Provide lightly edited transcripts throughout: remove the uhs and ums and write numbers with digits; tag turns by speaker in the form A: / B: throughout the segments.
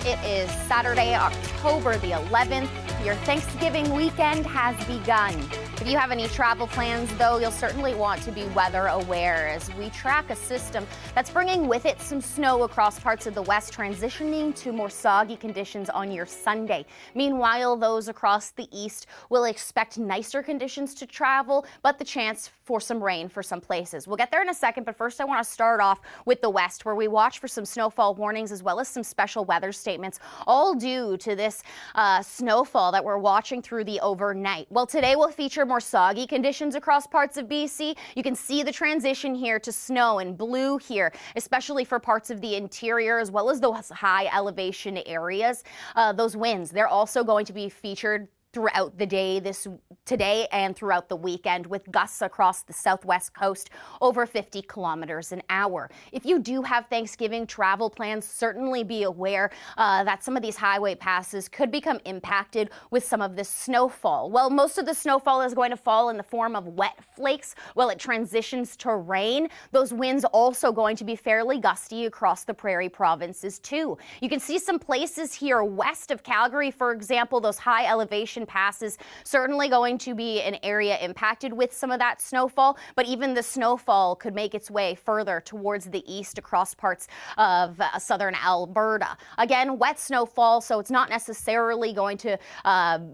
A: It is Saturday, October the 11th. Your Thanksgiving weekend has begun. If you have any travel plans, though, you'll certainly want to be weather aware as we track a system that's bringing with it some snow across parts of the west, transitioning to more soggy conditions on your Sunday. Meanwhile, those across the east will expect nicer conditions to travel, but the chance for some rain for some places. We'll get there in a second, but first I want to start off with the west, where we watch for some snowfall warnings as well as some special weather statements, all due to this snowfall that we're watching through the overnight. Well, today will feature more soggy conditions across parts of BC. You can see the transition here to snow in blue here, especially for parts of the interior as well as those high elevation areas. Those winds, they're also going to be featured throughout the day today and throughout the weekend, with gusts across the southwest coast over 50 kilometers an hour. If you do have Thanksgiving travel plans, certainly be aware that some of these highway passes could become impacted with some of this snowfall. Well, most of the snowfall is going to fall in the form of wet flakes while it transitions to rain. Those winds also going to be fairly gusty across the prairie provinces too. You can see some places here west of Calgary, for example, those high elevation passes certainly going to be an area impacted with some of that snowfall, but even the snowfall could make its way further towards the east across parts of southern Alberta. Again, wet snowfall, so it's not necessarily going to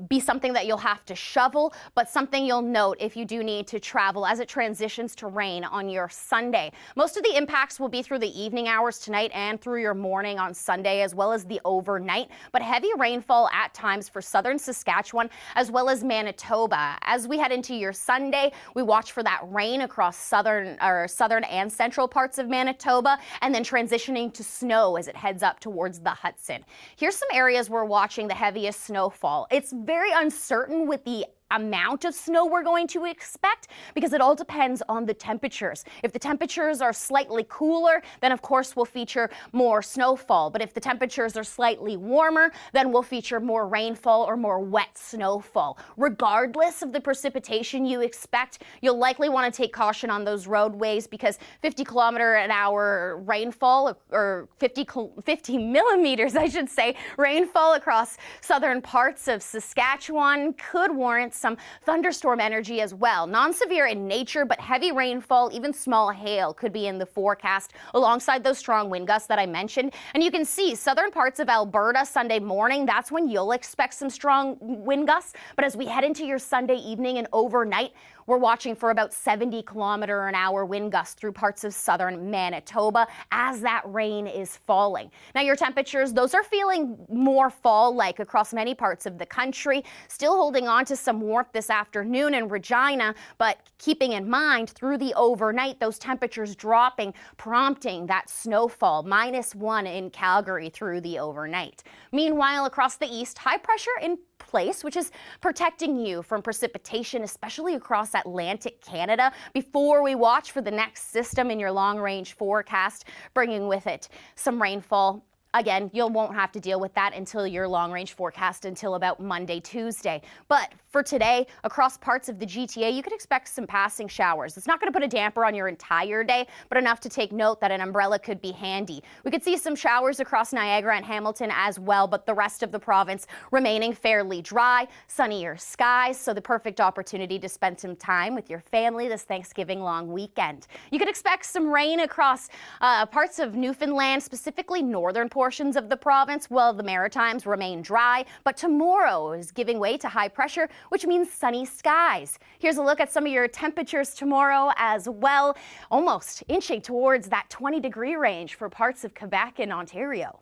A: be something that you'll have to shovel, but something you'll note if you do need to travel as it transitions to rain on your Sunday. Most of the impacts will be through the evening hours tonight and through your morning on Sunday, as well as the overnight, but heavy rainfall at times for southern Saskatchewan as well as Manitoba. As we head into your Sunday, we watch for that rain across southern and central parts of Manitoba, and then transitioning to snow as it heads up towards the Hudson. Here's some areas we're watching the heaviest snowfall. It's very uncertain with the amount of snow we're going to expect because it all depends on the temperatures. If the temperatures are slightly cooler, then of course we'll feature more snowfall. But if the temperatures are slightly warmer, then we'll feature more rainfall or more wet snowfall. Regardless of the precipitation you expect, you'll likely want to take caution on those roadways because 50-kilometer-an-hour rainfall, or 50 millimeters, I should say, rainfall across southern parts of Saskatchewan could warrant some thunderstorm energy as well. Non-severe in nature, but heavy rainfall, even small hail could be in the forecast alongside those strong wind gusts that I mentioned. And you can see southern parts of Alberta Sunday morning, that's when you'll expect some strong wind gusts. But as we head into your Sunday evening and overnight, we're watching for about 70-kilometer-an-hour wind gusts through parts of southern Manitoba as that rain is falling. Now, your temperatures, those are feeling more fall-like across many parts of the country. Still holding on to some warmth this afternoon in Regina, but keeping in mind through the overnight, those temperatures dropping, prompting that snowfall, -1 in Calgary through the overnight. Meanwhile, across the east, high pressure in place, which is protecting you from precipitation, especially across Atlantic Canada, before we watch for the next system in your long-range forecast, bringing with it some rainfall. Again, you won't have to deal with that until your long-range forecast until about Monday, Tuesday. But for today, across parts of the GTA, you could expect some passing showers. It's not going to put a damper on your entire day, but enough to take note that an umbrella could be handy. We could see some showers across Niagara and Hamilton as well, but the rest of the province remaining fairly dry, sunnier skies, so the perfect opportunity to spend some time with your family this Thanksgiving long weekend. You could expect some rain across parts of Newfoundland, specifically northern portions of the province, while the Maritimes remain dry, but tomorrow is giving way to high pressure, which means sunny skies. Here's a look at some of your temperatures tomorrow as well, almost inching towards that 20-degree range for parts of Quebec and Ontario.